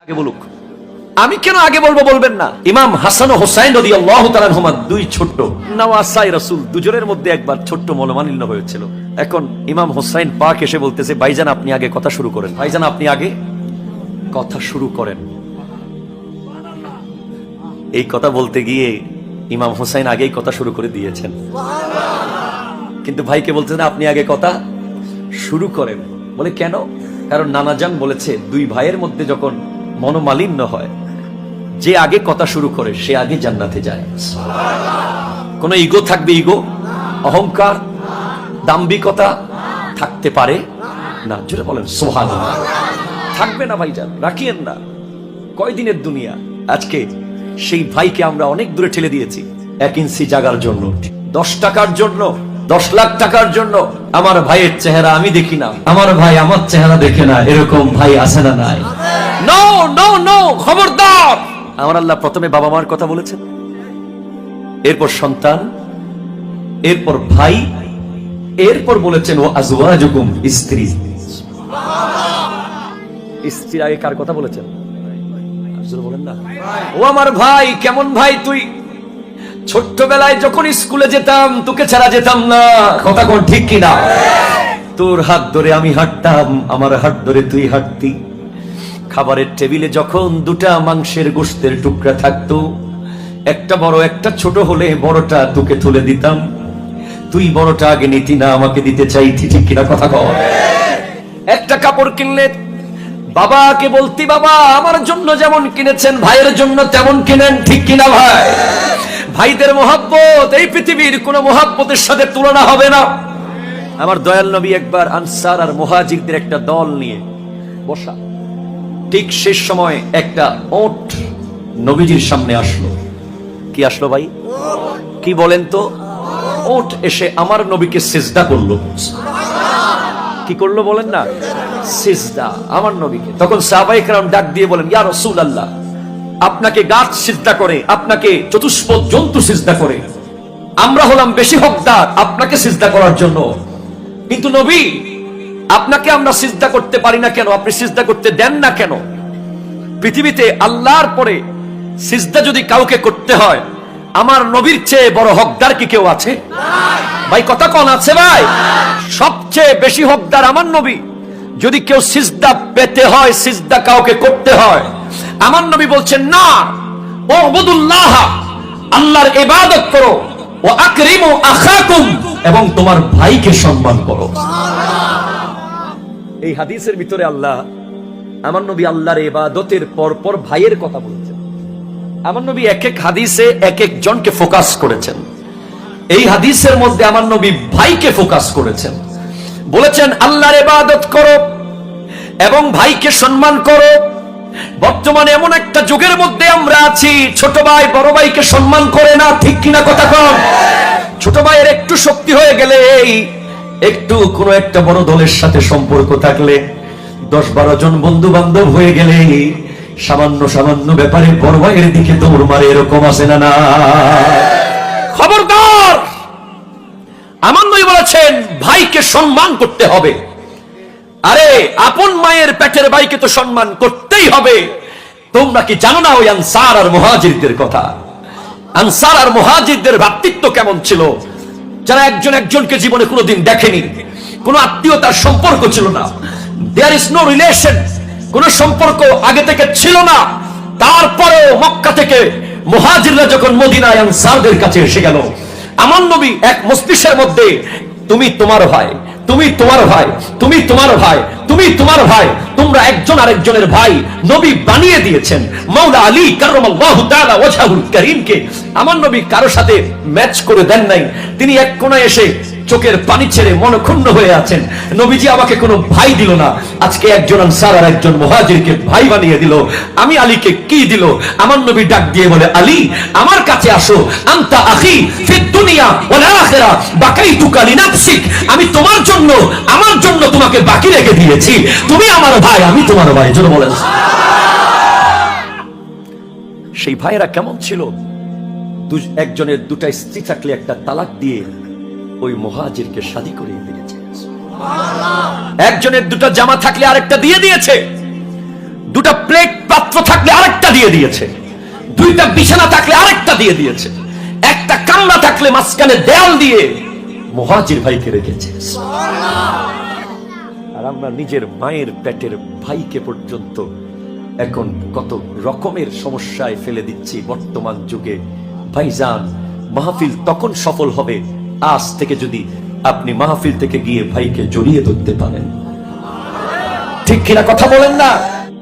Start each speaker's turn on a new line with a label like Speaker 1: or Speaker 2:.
Speaker 1: আগে বলুক। আমি কেন আগে বলবো বলবেন না? ইমাম হাসান ও হোসাইন রাদিয়াল্লাহু তাআলা আনহুমা দুই ছোট্ট নওয়াসাই রাসূল, দুজনের মধ্যে একবার ছোট্ট মনোমালিন্য হয়েছিল। এখন ইমাম হোসাইন পাক এসে বলতেছে, ভাইজান আপনি আগে কথা শুরু করেন, ভাইজান আপনি আগে কথা শুরু করেন। এই কথা বলতে গিয়ে ইমাম হোসাইন আগেই কথা শুরু করে দিয়েছেন, কিন্তু ভাইকে বলতেছেন আপনি আগে কথা শুরু করেন। বলে কেন? কারণ নানাজান বলেছে দুই ভাইয়ের মধ্যে যখন মনোমালিন্য হয়, যে আগে কথা শুরু করে সে আগে জান্নাতে যায়। কোন ইগো থাকবে? ইগো, অহংকার, দাম্ভিকতা থাকতে পারে না। জোরে বলেন সুবহানাল্লাহ। থাকবে না ভাইজান, রাখিয়েন না। কয়দিনের দুনিয়া। আজকে সেই ভাইকে আমরা অনেক দূরে ঠেলে দিয়েছি 1 ইঞ্চি জায়গার জন্য, 10 টাকার জন্য, 10 লাখ টাকার জন্য। আমার ভাইয়ের চেহারা আমি দেখি না, আমার ভাই আমার চেহারা দেখে না, এরকম ভাই আছে না নাই? নো নো নো, খবরদার। আমার আল্লাহ প্রথমে বাবা মার কথা বলেছেন, এরপর সন্তান, এরপর ভাই, এরপর বলেছেন ও আজওয়াজুকুম, স্ত্রী। স্ত্রীর আগে কার কথা বলেছেন? বলেন না। ও আমার ভাই, কেমন ভাই তুই? ছোট্টবেলায় যখন স্কুলে যেতাম তোকে ছাড়া যেতাম না, কথা কোন ঠিক কিনা? তোর হাত ধরে আমি হাঁটতাম, আমার হাত ধরে তুই হাঁটতি। খাবারের টেবিলে যখন 2টা মাংসের গোশতের টুকরা থাকতো, একটা বড় একটা ছোট হলে বড়টা তোকে তুলে দিতাম, তুই বড়টা আগে নিতি না, আমাকে দিতে চাইতি, ঠিক কিনা কথা কর? একটা কাপড় কিনলে বাবাকে বলতি বাবা আমার জন্য যেমন কিনেছেন ভাইয়ের জন্য তেমন কিনেন, ঠিক কিনা ভাই? ভাইদের মহব্বত এই পৃথিবীর কোন মহব্বতের সাথে তুলনা হবে না। আমার দয়াল নবী একবার আনসার আর মুহাজিরদের একটা দল নিয়ে বসা, ঠিক শেষ সময় একটা ওট নবীজির সামনে আসলো। কি আসলো ভাই? কি বলেন তো? ওট এসে আমার নবীকে সিজদা করলো। কি করলো বলেন না? সিজদা আমার নবীকে। তখন সাহাবায়ে কেরাম ডাক দিয়ে বলেন, ইয়া রাসূলুল্লাহ, আপনাকে গাছ সিজদা করে, আপনাকে চতুষ্পদ জন্তু সিজদা করে, আমরা হলাম বেশি হকদার আপনাকে সিজদা করার জন্য, কিন্তু নবী আপনাকে আমরা সিজদা করতে পারি না কেন? আপনি সিজদা করতে দেন না কেন? পৃথিবীতে আল্লাহর পরে সিজদা যদি কাউকে করতে হয়, আমার নবীর চেয়ে বড় হকদার কি কেউ আছে? ভাই কথা কোন আছে ভাই? সবচেয়ে বেশি হকদার আমার নবী। যদি কেউ সিজদা পেতে হয়, সিজদা কাউকে করতে হয়, আমার নবী বলছেন না, উবুদুল্লাহ, আল্লাহর ইবাদত করো, ওয়া আকরিমু আখাকুম, এবং তোমার ভাইকে সম্মান করো। এই হাদিসের ভিতরে আল্লাহ, আমার নবী আল্লাহর ইবাদতের পর পর ভাইয়ের কথা বলেছেন। আমার নবী এক এক হাদিসে এক এক জনকে ফোকাস করেছেন। এই হাদিসের মধ্যে আমার নবী ভাইকে ফোকাস করেছেন, বলেছেন আল্লাহর ইবাদত করো এবং ভাইকে সম্মান করো। বর্তমানে এমন একটা যুগের মধ্যে আমরা আছি, ছোট ভাই বড় ভাইকে সম্মান করে না, ঠিক কিনা কথা কন? ছোট ভাইয়ের একটু শক্তি হয়ে গেলে, একটু কোন একটা বড় দলের সাথে সম্পর্ক থাকলে, 10-12 জন বন্ধু বান্ধব হয়ে গেলে, সামান্য সামান্য ব্যাপারে বড় ভাইয়ের দিকে দৌড় মারে, এরকম আছে না? না, খবরদার। আমার নবী বলেছেন ভাইকে সম্মান করতে হবে। আরে আপন মায়ের পেটের ভাইকে তো সম্মান করতেই হবে। তোমরা কি জানো না ওই আনসার আর মুহাজিরদের কথা? আনসার আর মুহাজিরদের ভ্রাতৃত্ব কেমন ছিল? যারা একজন একজনকে জীবনে কোনোদিন দেখেনি, কোন আত্মীয়তার সম্পর্ক ছিল না, দেয়ার ইজ নো রিলেশন, কোন সম্পর্ক আগে থেকে ছিল না। তারপরেও মক্কা থেকে মুহাজিররা যখন মদিনায় আনসারদের কাছে এসে গেল, আমার নবী এক মস্তিষ্কের মধ্যে তুমি তোমার ভাই, তুমি তোমার ভাই, তুমি তোমার ভাই, তুমি তোমার ভাই, তোমরা একজন আরেকজনের ভাই নবী বানিয়ে দিয়েছেন। মাওলা আলী কাররামাল্লাহু তাআলা ওয়াজহুল কারীমকে আমার নবী কারো সাথে ম্যাচ করে দেন নাই। তিনি এক কোণায় এসে চোখের পানি ছেড়ে মনক্ষুণ্ণ হয়ে আছেন, নবীজি আমাকে কোনো ভাই দিল না। আজকে একজন আনসার আর একজন মুহাজিরকে ভাই বানিয়ে দিল, আমি আলীকে কি দিল? আমার নবী ডাক দিয়ে বলে, আলী আমার কাছে আসো, আনতা আখি ফিদ দুনিয়া ওয়াল আখিরা বাকাইতুকা লিনাফসিক, আমি তোমার জন্য, আমার জন্য তোমাকে বাকি রেখে দিয়েছি, তুমি আমার ভাই, আমি তোমার ভাই। জোরে বলেন। সেই ভাইরা কেমন ছিল? একজনের 2টা স্ত্রী থাকলে একটা তালাক দিয়ে ওই মুহাজিরকে শাদী করিয়ে দিয়েছে। একজনের 2টা জামা থাকলে আরেকটা দিয়ে দিয়েছে। 2টা প্লেট পাত্র পাত্র থাকলে আরেকটা দিয়ে দিয়েছে, দুইটা বিছানা থাকলে আরেকটা দিয়ে দিয়েছে, একটা কান্না থাকলে মাঝখানে দেয়াল দিয়ে মুহাজির ভাইকে রেখেছে। আর আমরা নিজের মায়ের পেটের ভাইকে পর্যন্ত এখন কত রকমের সমস্যায় ফেলে দিচ্ছি বর্তমান যুগে। ভাইজান, মাহফিল তখন সফল হবে আজ থেকে যদি আপনি মাহফিল থেকে গিয়ে ভাইকে জড়িয়ে ধরতে পারেন। ঠিক কিনা কথা বলেন না?